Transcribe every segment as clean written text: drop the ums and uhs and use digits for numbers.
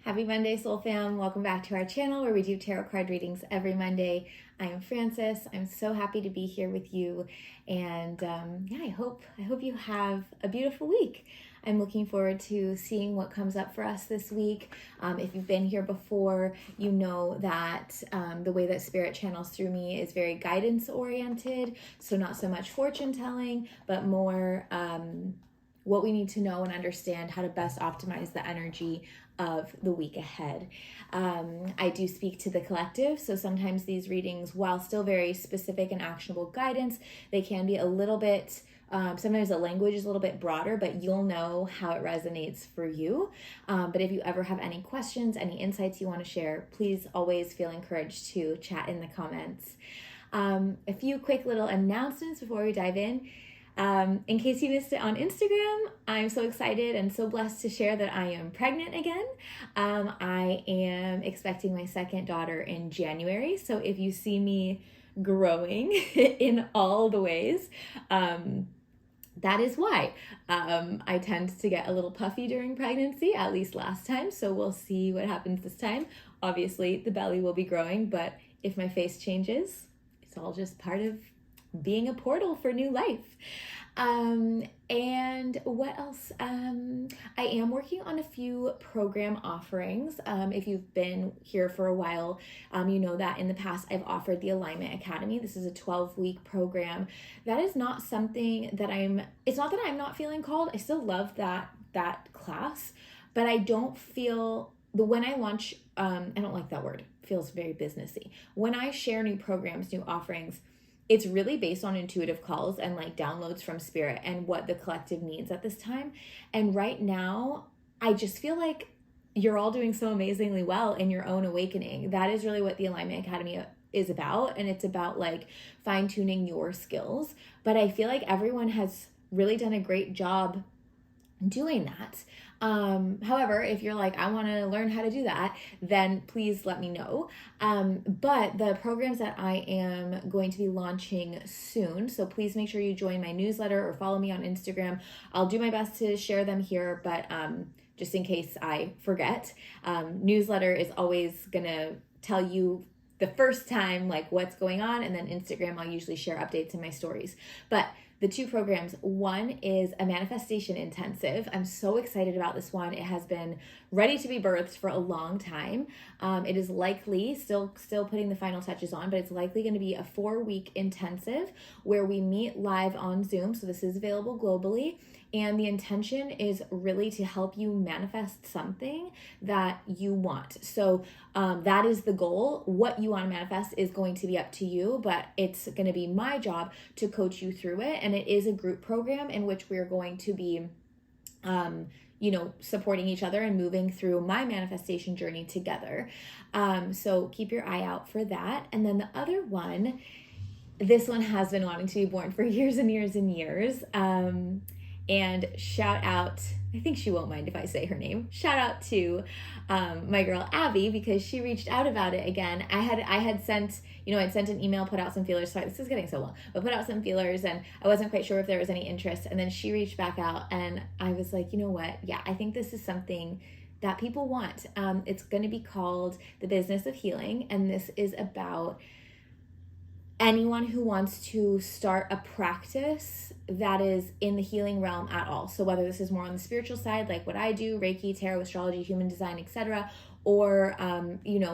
Happy Monday, Soul Fam. Welcome back to our channel where we do tarot card readings every Monday. I am Frances. I'm so happy to be here with you. And I hope you have a beautiful week. I'm looking forward to seeing what comes up for us this week. If you've been here before, you know that the way that Spirit channels through me is very guidance oriented. So not so much fortune telling, but more what we need to know and understand how to best optimize the energy of the week ahead. I do speak to the collective, so sometimes these readings, while still very specific and actionable guidance, they can be a little bit, sometimes the language is a little bit broader, but you'll know how it resonates for you. But if you ever have any questions, any insights you want to share, please always feel encouraged to chat in the comments. A few quick little announcements before we dive in. In case you missed it on Instagram, I'm so excited and so blessed to share that I am pregnant again. I am expecting my second daughter in January. So if you see me growing in all the ways, that is why. I tend to get a little puffy during pregnancy, at least last time. So we'll see what happens this time. Obviously, the belly will be growing, but if my face changes, it's all just part of being a portal for new life. And what else? I am working on a few program offerings. If you've been here for a while, you know that in the past I've offered the Alignment Academy. This is a 12-week program. That is not something that it's not that I'm not feeling called. I still love that class, but I don't feel when I launch, I don't like that word. It feels very businessy. When I share new programs, new offerings, it's really based on intuitive calls and like downloads from Spirit and what the collective needs at this time. And right now, I just feel like you're all doing so amazingly well in your own awakening. That is really what the Alignment Academy is about. And it's about like fine-tuning your skills. But I feel like everyone has really done a great job doing that. However, if you're like, I want to learn how to do that, then please let me know. But the programs that I am going to be launching soon, so please make sure you join my newsletter or follow me on Instagram. I'll do my best to share them here, but just in case I forget, newsletter is always gonna tell you the first time like what's going on, and then Instagram I'll usually share updates in my stories. But the two programs, one is a manifestation intensive. I'm so excited about this one. It has been ready to be birthed for a long time. It is likely, still putting the final touches on, but it's likely going to be a 4-week intensive where we meet live on Zoom. So this is available globally. And the intention is really to help you manifest something that you want. So that is the goal. What you want to manifest is going to be up to you, but it's going to be my job to coach you through it. And it is a group program in which we're going to be supporting each other and moving through my manifestation journey together. So keep your eye out for that. And then the other one, this one has been wanting to be born for years and years and years. And shout out, I think she won't mind if I say her name. Shout out to my girl Abby, because she reached out about it again. I had sent, I'd sent an email, put out some feelers. Sorry, this is getting so long, but put out some feelers, and I wasn't quite sure if there was any interest. And then she reached back out, and I was like, you know what? Yeah, I think this is something that people want. It's going to be called The Business of Healing, and this is about anyone who wants to start a practice that is in the healing realm at all. So whether this is more on the spiritual side, like what I do, Reiki, tarot, astrology, human design, etc., or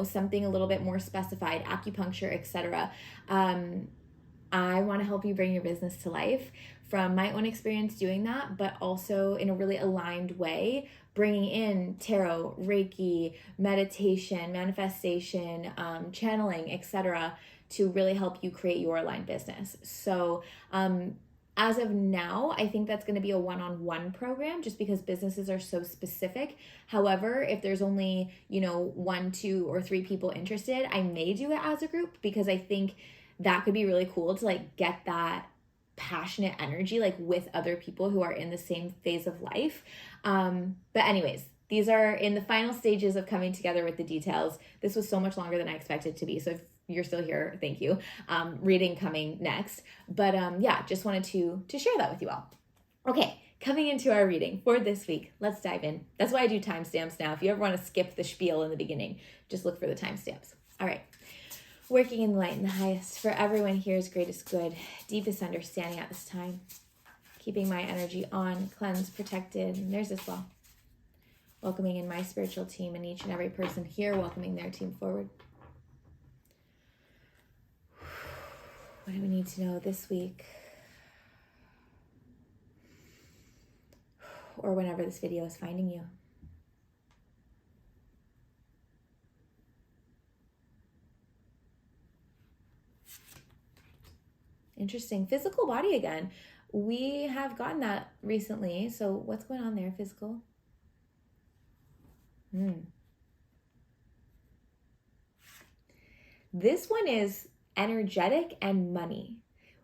something a little bit more specified, acupuncture, etc. I want to help you bring your business to life from my own experience doing that, but also in a really aligned way, bringing in tarot, Reiki, meditation, manifestation, channeling, etc., to really help you create your aligned business. So as of now, I think that's going to be a one-on-one program just because businesses are so specific. However, if there's only, 1, 2, or 3 people interested, I may do it as a group because I think that could be really cool to like get that passionate energy like with other people who are in the same phase of life. But anyways, these are in the final stages of coming together with the details. This was so much longer than I expected to be. So if you're still here, thank you. Reading coming next. But just wanted to share that with you all. Okay, coming into our reading for this week. Let's dive in. That's why I do timestamps now. If you ever want to skip the spiel in the beginning, just look for the timestamps. All right. Working in the light and the highest for everyone here's greatest good, deepest understanding at this time. Keeping my energy on, cleansed, protected, and there's as well. Welcoming in my spiritual team and each and every person here, welcoming their team forward. What do we need to know this week? Or whenever this video is finding you. Interesting. Physical body again. We have gotten that recently. So what's going on there, physical? This one is energetic and money.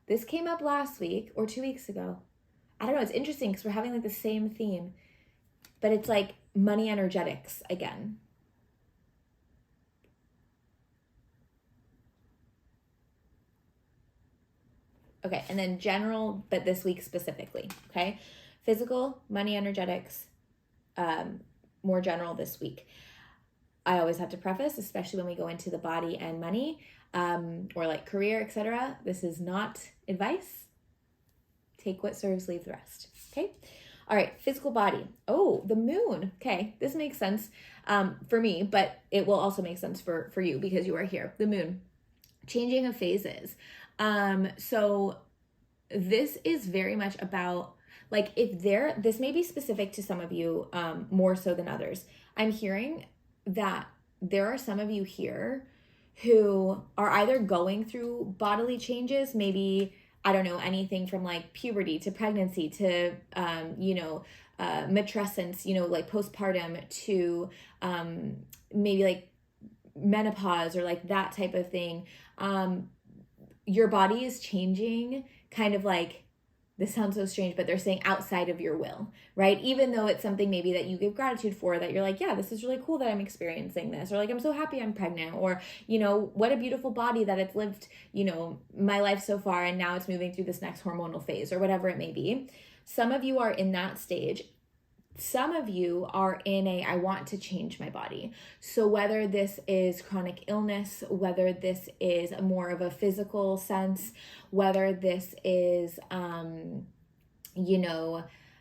This came up last week or 2 weeks ago. I don't know. It's interesting because we're having like the same theme, but it's like money energetics again. Okay, and then general, but this week specifically, okay? Physical, money energetics, more general this week. I always have to preface, especially when we go into the body and money, or like career, etc. This is not advice. Take what serves, leave the rest, okay? All right, physical body. Oh, the moon. Okay, this makes sense for me, but it will also make sense for you because you are here. The moon, changing of phases. So this is very much about like this may be specific to some of you more so than others. I'm hearing that there are some of you here who are either going through bodily changes, maybe, I don't know, anything from like puberty to pregnancy to, matrescence, like postpartum to maybe like menopause or like that type of thing. Your body is changing kind of like, this sounds so strange, but they're saying outside of your will, right? Even though it's something maybe that you give gratitude for, that you're like, yeah, this is really cool that I'm experiencing this, or like, I'm so happy I'm pregnant, or, what a beautiful body that it's lived, my life so far, and now it's moving through this next hormonal phase, or whatever it may be. Some of you are in that stage. Some of you are in I want to change my body. So whether this is chronic illness, whether this is more of a physical sense, whether this is,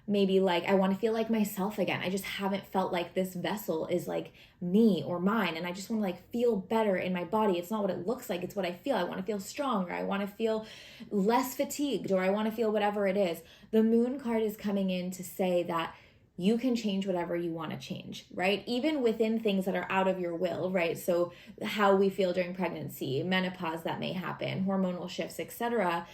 maybe like, I want to feel like myself again. I just haven't felt like this vessel is like me or mine. And I just want to like feel better in my body. It's not what it looks like. It's what I feel. I want to feel strong, or I want to feel less fatigued, or I want to feel whatever it is. The moon card is coming in to say that you can change whatever you want to change, right? Even within things that are out of your will, right? So how we feel during pregnancy, menopause that may happen, hormonal shifts, etc.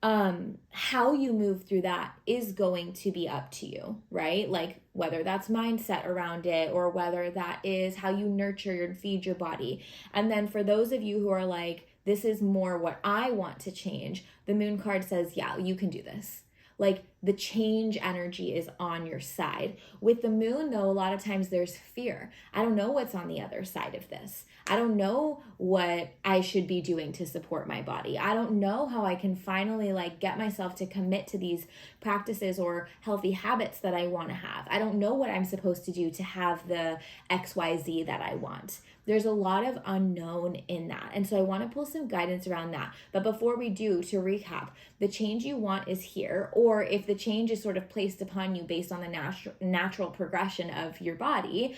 How you move through that is going to be up to you, right? Like whether that's mindset around it, or whether that is how you nurture and feed your body. And then for those of you who are like, this is more what I want to change, the moon card says, yeah, you can do this. Like the change energy is on your side. With the moon though, a lot of times there's fear. I don't know what's on the other side of this. I don't know what I should be doing to support my body. I don't know how I can finally like get myself to commit to these practices or healthy habits that I want to have. I don't know what I'm supposed to do to have the XYZ that I want. There's a lot of unknown in that. And so I want to pull some guidance around that. But before we do, to recap, the change you want is here, or if the change is sort of placed upon you based on the natural progression of your body,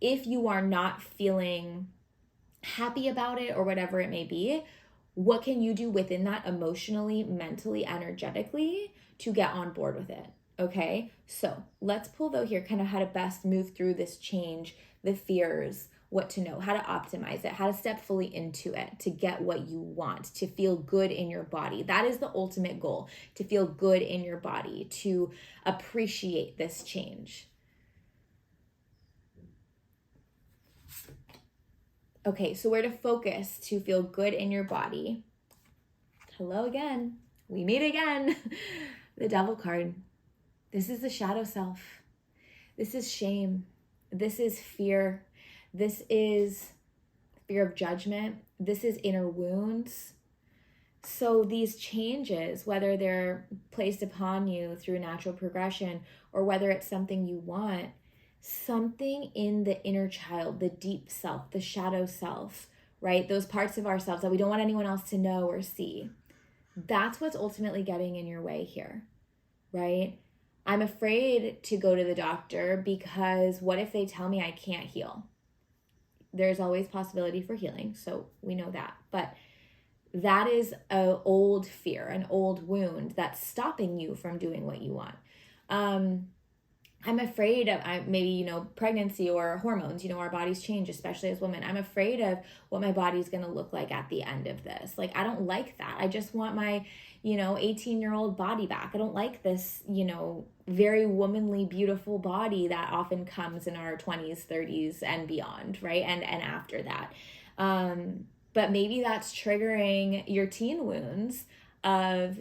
if you are not feeling happy about it or whatever it may be, what can you do within that emotionally, mentally, energetically to get on board with it? Okay, so let's pull though here kind of how to best move through this change, the fears, what to know, how to optimize it, how to step fully into it to get what you want, to feel good in your body. That is the ultimate goal, to feel good in your body, to appreciate this change. Okay, so where to focus to feel good in your body? Hello again. We meet again. The Devil card. This is the shadow self. This is shame. This is fear. This is fear of judgment. This is inner wounds. So these changes, whether they're placed upon you through natural progression or whether it's something you want, something in the inner child, the deep self, the shadow self, right? Those parts of ourselves that we don't want anyone else to know or see. That's what's ultimately getting in your way here, right? I'm afraid to go to the doctor because what if they tell me I can't heal? There's always possibility for healing, so we know that. But that is an old fear, an old wound that's stopping you from doing what you want. I'm afraid of maybe, pregnancy or hormones, our bodies change, especially as women. I'm afraid of what my body's going to look like at the end of this. Like, I don't like that. I just want my, 18-year-old body back. I don't like this, very womanly, beautiful body that often comes in our 20s, 30s and beyond, right? And after that. But maybe that's triggering your teen wounds of,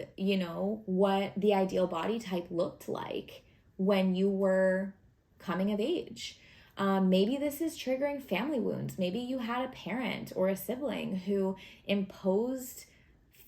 what the ideal body type looked like when you were coming of age. Maybe this is triggering family wounds. Maybe you had a parent or a sibling who imposed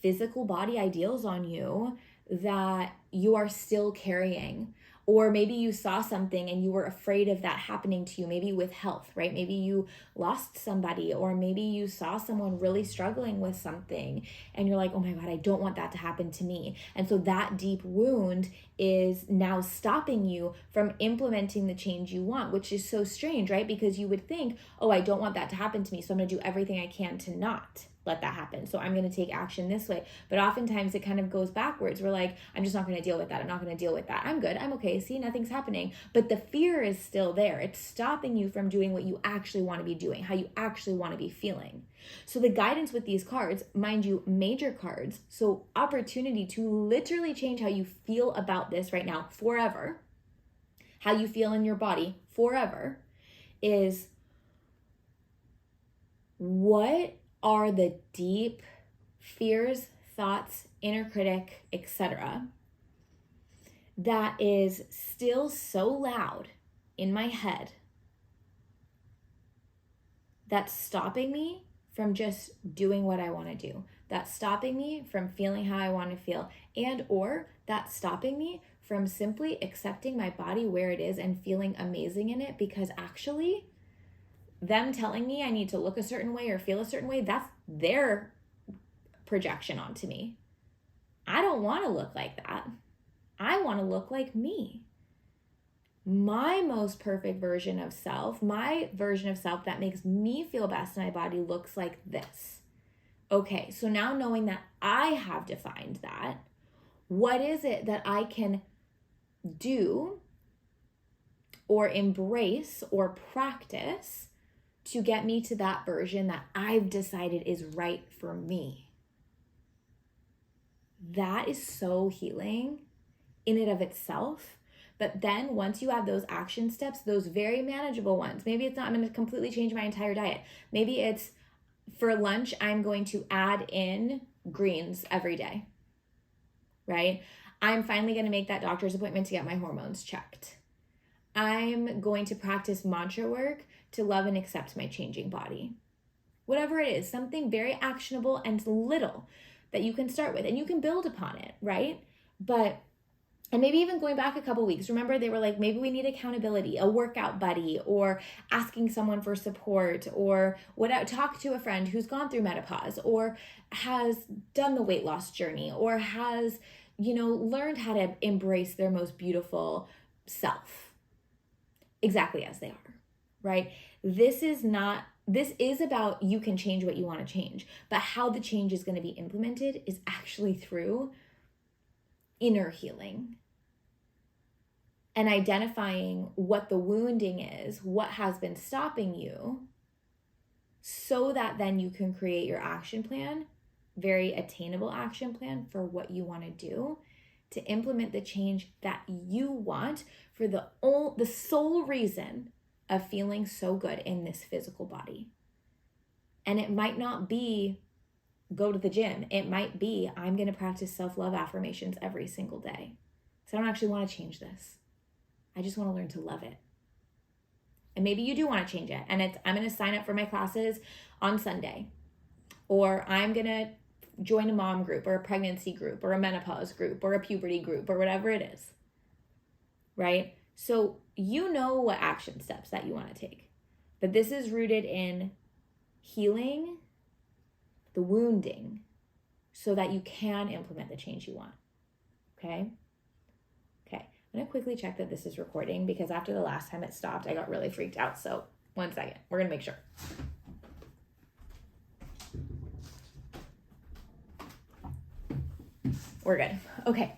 physical body ideals on you that you are still carrying. Or maybe you saw something and you were afraid of that happening to you, maybe with health, right? Maybe you lost somebody, or maybe you saw someone really struggling with something and you're like, oh my God, I don't want that to happen to me. And so that deep wound is now stopping you from implementing the change you want, which is so strange, right? Because you would think, oh, I don't want that to happen to me, so I'm going to do everything I can to not let that happen. So I'm going to take action this way. But oftentimes it kind of goes backwards. We're like, I'm just not going to deal with that. I'm not going to deal with that. I'm good. I'm okay. See, nothing's happening. But the fear is still there. It's stopping you from doing what you actually want to be doing, how you actually want to be feeling. So the guidance with these cards, mind you, major cards. So opportunity to literally change how you feel about this right now forever, how you feel in your body forever, is what are the deep fears, thoughts, inner critic, etc. that is still so loud in my head that's stopping me from just doing what I want to do, that's stopping me from feeling how I want to feel, and or that's stopping me from simply accepting my body where it is and feeling amazing in it, because actually them telling me I need to look a certain way or feel a certain way, that's their projection onto me. I don't want to look like that. I want to look like me. My most perfect version of self, my version of self that makes me feel best in my body looks like this. Okay, so now knowing that I have defined that, what is it that I can do or embrace or practice to get me to that version that I've decided is right for me? That is so healing in and of itself. But then once you have those action steps, those very manageable ones, maybe it's not, I'm going to completely change my entire diet. Maybe it's for lunch, I'm going to add in greens every day, right? I'm finally going to make that doctor's appointment to get my hormones checked. I'm going to practice mantra work to love and accept my changing body. Whatever it is, something very actionable and little that you can start with, and you can build upon it, right? And maybe even going back a couple weeks, remember they were like, maybe we need accountability, a workout buddy, or asking someone for support, or talk to a friend who's gone through menopause or has done the weight loss journey, or has, learned how to embrace their most beautiful self exactly as they are, right? This is about, you can change what you want to change, but how the change is going to be implemented is actually through inner healing and identifying what the wounding is, what has been stopping you, so that then you can create your action plan, very attainable action plan for what you want to do to implement the change that you want for the sole reason of feeling so good in this physical body. And it might not be go to the gym. It might be I'm going to practice self-love affirmations every single day. So I don't actually want to change this. I just want to learn to love it. And maybe you do want to change it. And I'm going to sign up for my classes on Sunday. Or I'm going to join a mom group or a pregnancy group or a menopause group or a puberty group or whatever it is, right? So you know what action steps that you want to take. But this is rooted in healing the wounding so that you can implement the change you want. Okay? Okay. I'm going to quickly check that this is recording because after the last time it stopped, I got really freaked out. So 1 second. We're going to make sure. We're good. Okay.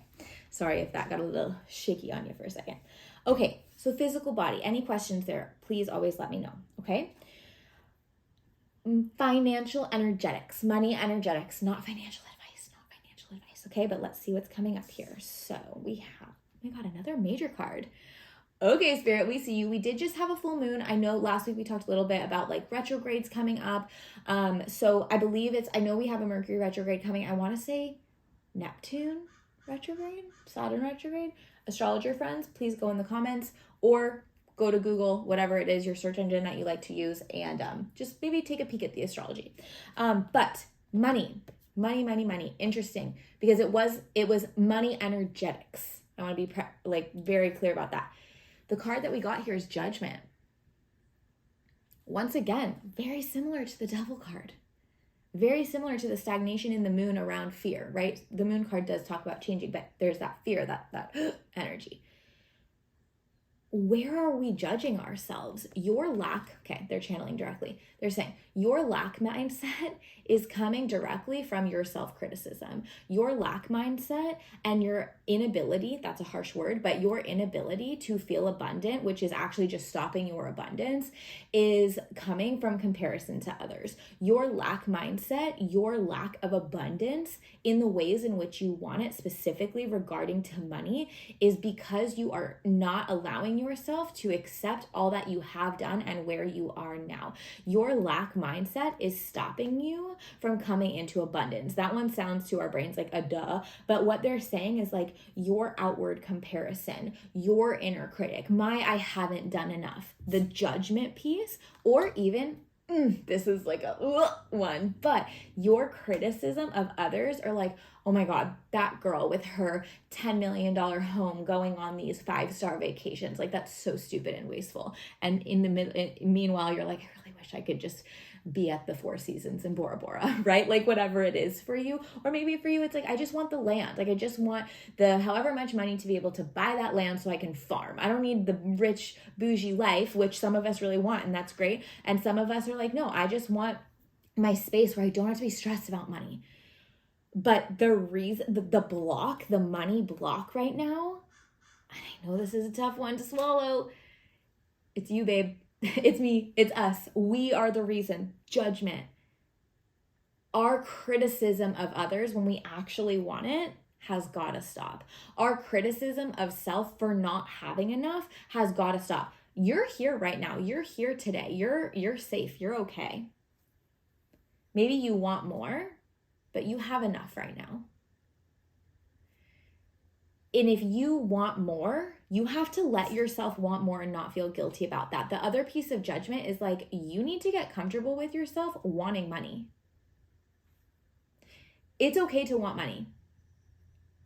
Sorry if that got a little shaky on you for a second. Okay. So physical body. Any questions there? Please always let me know. Okay. Financial energetics. Money energetics. Not financial advice. Not financial advice. Okay. But let's see what's coming up here. So we have, oh my God, another major card. Okay, Spirit, we see you. We did just have a full moon. I know last week we talked a little bit about like retrogrades coming up. So I believe I know we have a Mercury retrograde coming. I want to say Neptune retrograde, Saturn retrograde. Astrologer friends, please go in the comments or go to Google, whatever it is, your search engine that you like to use, and just maybe take a peek at the astrology. But money. Interesting, because it was money energetics. I want to be very clear about that. The card that we got here is Judgment. Once again, very similar to the Devil card. Very similar to the stagnation in the moon around fear, right? The moon card does talk about changing, but there's that fear, that energy. Where are we judging ourselves? Your lack, okay, they're channeling directly. They're saying your lack mindset is coming directly from your self-criticism. Your lack mindset and your inability, that's a harsh word, but your inability to feel abundant, which is actually just stopping your abundance, is coming from comparison to others. Your lack mindset, your lack of abundance in the ways in which you want it, specifically regarding to money, is because you are not allowing yourself to accept all that you have done and where you are now. Your lack mindset is stopping you from coming into abundance. That one sounds to our brains like a duh, but what they're saying is like your outward comparison, your inner critic, I haven't done enough, the judgment piece, or even this is like a one, but your criticism of others are like, oh my God, that girl with her $10 million home going on these 5-star vacations, like that's so stupid and wasteful. And in the meanwhile, you're like, I really wish I could just be at the Four Seasons in Bora Bora, right? Like whatever it is for you. Or maybe for you, it's like, I just want the land. Like I just want the however much money to be able to buy that land so I can farm. I don't need the rich bougie life, which some of us really want, and that's great. And some of us are like, no, I just want my space where I don't have to be stressed about money. But the reason, the money block right now, and I know this is a tough one to swallow, it's you, babe. It's me. It's us. We are the reason. Judgment. Our criticism of others when we actually want it has got to stop. Our criticism of self for not having enough has got to stop. You're here right now. You're here today. You're safe. You're okay. Maybe you want more, but you have enough right now. And if you want more, you have to let yourself want more and not feel guilty about that. The other piece of judgment is like, you need to get comfortable with yourself wanting money. It's okay to want money.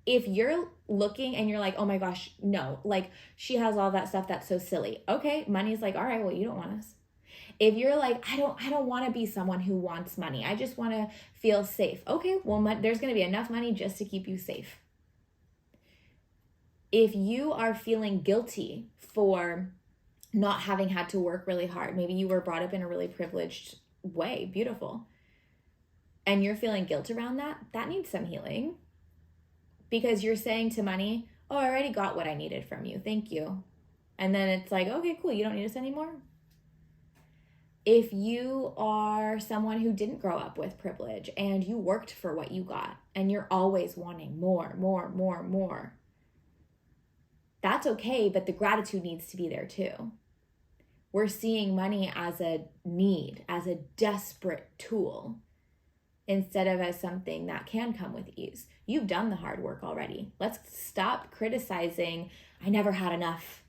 If you're looking and you're like, oh my gosh, no, like she has all that stuff that's so silly. Okay, money's like, all right, well, you don't want us. If you're like, I don't want to be someone who wants money. I just want to feel safe. Okay, well, there's going to be enough money just to keep you safe. If you are feeling guilty for not having had to work really hard, maybe you were brought up in a really privileged way, beautiful, and you're feeling guilt around that, that needs some healing. Because you're saying to money, oh, I already got what I needed from you. Thank you. And then it's like, okay, cool. You don't need us anymore. If you are someone who didn't grow up with privilege and you worked for what you got and you're always wanting more, that's okay, but the gratitude needs to be there too. We're seeing money as a need, as a desperate tool, instead of as something that can come with ease. You've done the hard work already. Let's stop criticizing, I never had enough.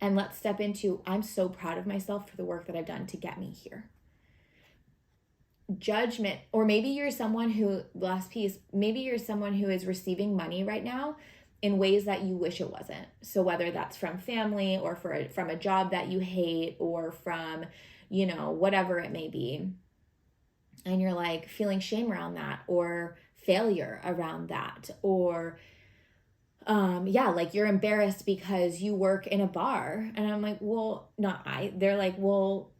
And let's step into, I'm so proud of myself for the work that I've done to get me here. judgment, or maybe you're someone who, last piece, maybe you're someone who is receiving money right now in ways that you wish it wasn't. So whether that's from family or from a job that you hate, or from, whatever it may be. And you're like feeling shame around that, or failure around that, or like you're embarrassed because you work in a bar. And I'm like, well, they're like, well,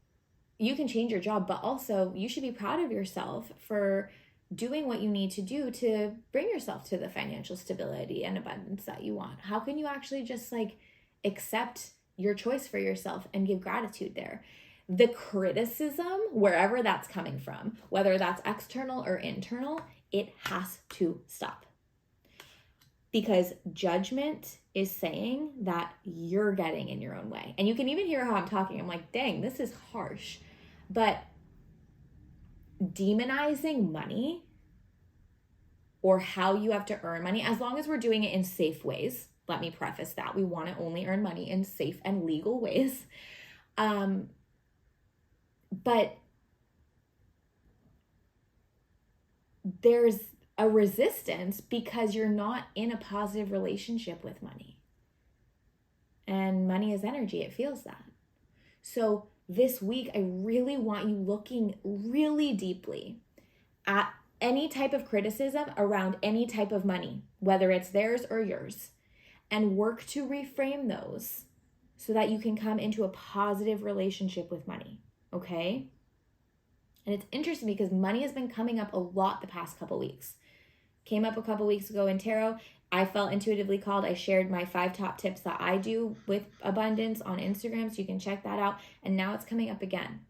you can change your job, but also you should be proud of yourself for doing what you need to do to bring yourself to the financial stability and abundance that you want. How can you actually just like accept your choice for yourself and give gratitude there? The criticism, wherever that's coming from, whether that's external or internal, it has to stop. Because judgment is saying that you're getting in your own way. And you can even hear how I'm talking. I'm like, dang, this is harsh. But demonizing money, or how you have to earn money, as long as we're doing it in safe ways, let me preface that. We want to only earn money in safe and legal ways. But there's a resistance because you're not in a positive relationship with money. And money is energy. It feels that. So this week, I really want you looking really deeply at any type of criticism around any type of money, whether it's theirs or yours, and work to reframe those so that you can come into a positive relationship with money, okay? And it's interesting because money has been coming up a lot the past couple weeks. Came up a couple weeks ago in tarot. I felt intuitively called. I shared my 5 top tips that I do with abundance on Instagram, so you can check that out. And now it's coming up again.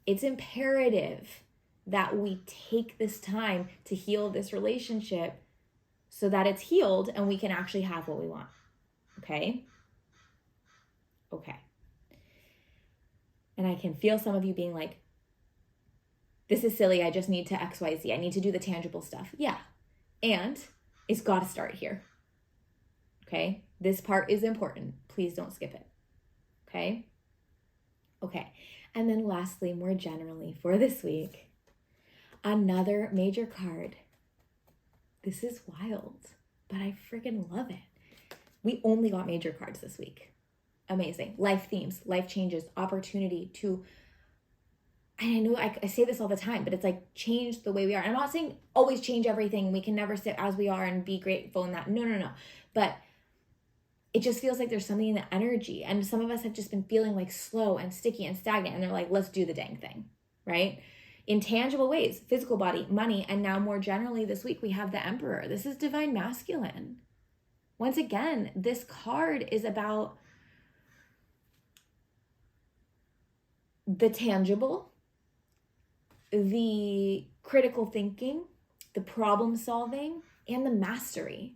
It's imperative that we take this time to heal this relationship so that it's healed and we can actually have what we want. Okay? Okay. And I can feel some of you being like, this is silly. I just need to XYZ. I need to do the tangible stuff. Yeah. And it's got to start here. Okay? This part is important. Please don't skip it. Okay? Okay. And then lastly, more generally for this week, another major card. This is wild, but I freaking love it. We only got major cards this week. Amazing. Life themes, life changes, opportunity to, and I know I say this all the time, but it's like change the way we are. And I'm not saying always change everything. We can never sit as we are and be grateful in that. No. But it just feels like there's something in the energy. And some of us have just been feeling like slow and sticky and stagnant. And they're like, let's do the dang thing, right? In tangible ways, physical body, money, and now more generally this week, we have the Emperor. This is divine masculine. Once again, this card is about the tangible, the critical thinking, the problem solving, and the mastery.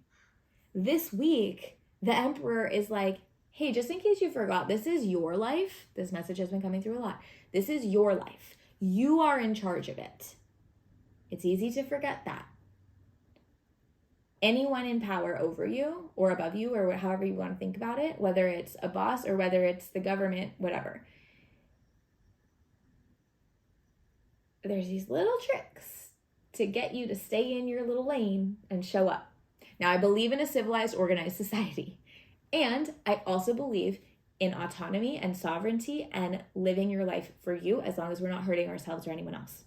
This week, the Emperor is like, hey, just in case you forgot, this is your life. This message has been coming through a lot. This is your life. You are in charge of it. It's easy to forget that. Anyone in power over you or above you, or however you want to think about it, whether it's a boss or whether it's the government, whatever, there's these little tricks to get you to stay in your little lane and show up. Now, I believe in a civilized, organized society. And I also believe in autonomy and sovereignty and living your life for you, as long as we're not hurting ourselves or anyone else.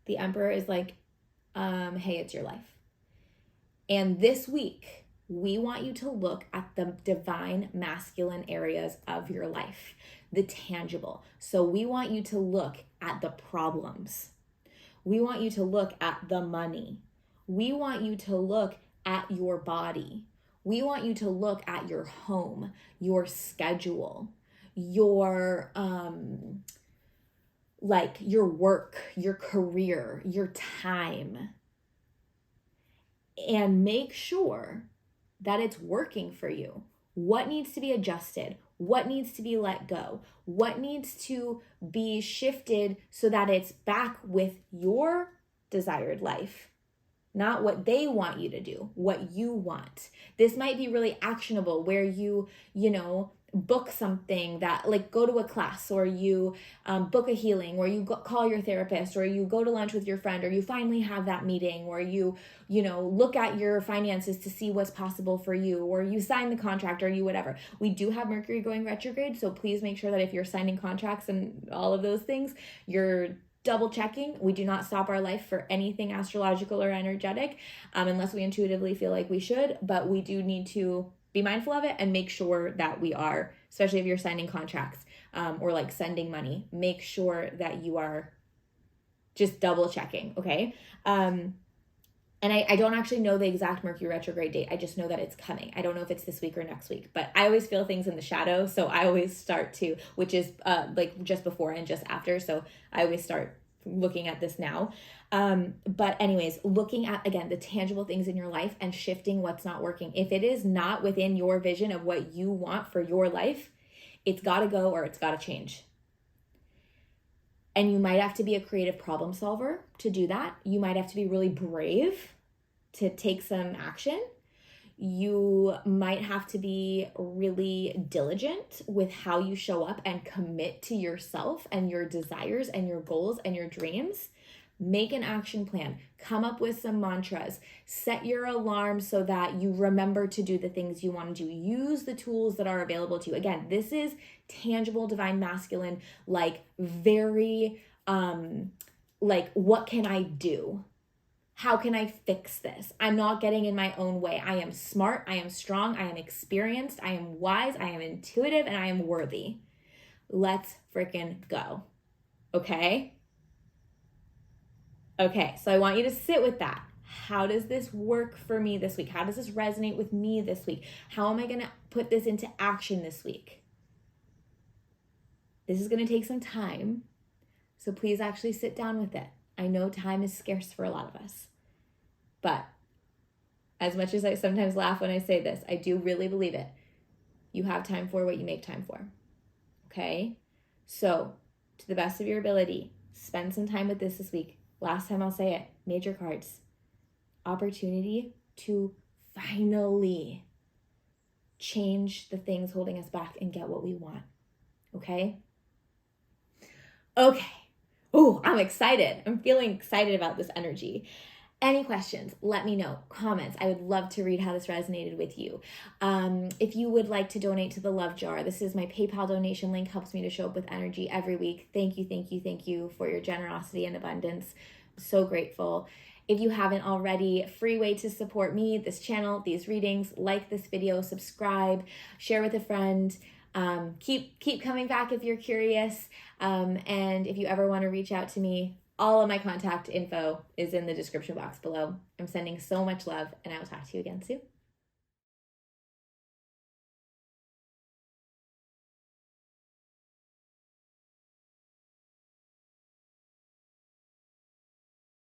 The Emperor is like, hey, it's your life. And this week, we want you to look at the divine masculine areas of your life, the tangible. So we want you to look at the problems. We want you to look at the money. We want you to look at your body. We want you to look at your home, your schedule, your your work, your career, your time. And make sure that it's working for you. What needs to be adjusted? What needs to be let go? What needs to be shifted so that it's back with your desired life? Not what they want you to do, what you want. This might be really actionable where you book something, that like go to a class, or you book a healing, or you call your therapist, or you go to lunch with your friend, or you finally have that meeting, or you look at your finances to see what's possible for you, or you sign the contract, or you whatever. We do have Mercury going retrograde, so please make sure that if you're signing contracts and all of those things, you're double checking. We do not stop our life for anything astrological or energetic, unless we intuitively feel like we should, but we do need to be mindful of it and make sure that we are, especially if you're signing contracts, or like sending money, make sure that you are just double checking, okay? And I don't actually know the exact Mercury retrograde date. I just know that it's coming. I don't know if it's this week or next week, but I always feel things in the shadow. So I always start to, which is like just before and just after. So I always start looking at this now. But anyways, looking at, again, the tangible things in your life and shifting what's not working. If it is not within your vision of what you want for your life, it's got to go, or it's got to change. And you might have to be a creative problem solver to do that. You might have to be really brave to take some action. You might have to be really diligent with how you show up and commit to yourself and your desires and your goals and your dreams. Make an action plan, come up with some mantras, set your alarm so that you remember to do the things you want to do. Use the tools that are available to you. Again, this is tangible, divine masculine, like very, like, what can I do? How can I fix this? I'm not getting in my own way. I am smart, I am strong, I am experienced, I am wise, I am intuitive, and I am worthy. Let's freaking go. Okay? Okay, so I want you to sit with that. How does this work for me this week? How does this resonate with me this week? How am I going to put this into action this week? This is going to take some time, so please actually sit down with it. I know time is scarce for a lot of us, but as much as I sometimes laugh when I say this, I do really believe it. You have time for what you make time for, okay? So, to the best of your ability, spend some time with this week. Last time I'll say it, major cards. Opportunity to finally change the things holding us back and get what we want, okay? Okay. Oh, I'm excited. I'm feeling excited about this energy. Any questions, let me know. Comments. I would love to read how this resonated with you. If you would like to donate to the Love Jar, this is my PayPal donation link, helps me to show up with energy every week. Thank you, thank you, thank you for your generosity and abundance. So grateful. If you haven't already, free way to support me, this channel, these readings, like this video, subscribe, share with a friend. Keep coming back if you're curious. And if you ever want to reach out to me, all of my contact info is in the description box below. I'm sending so much love, and I will talk to you again soon.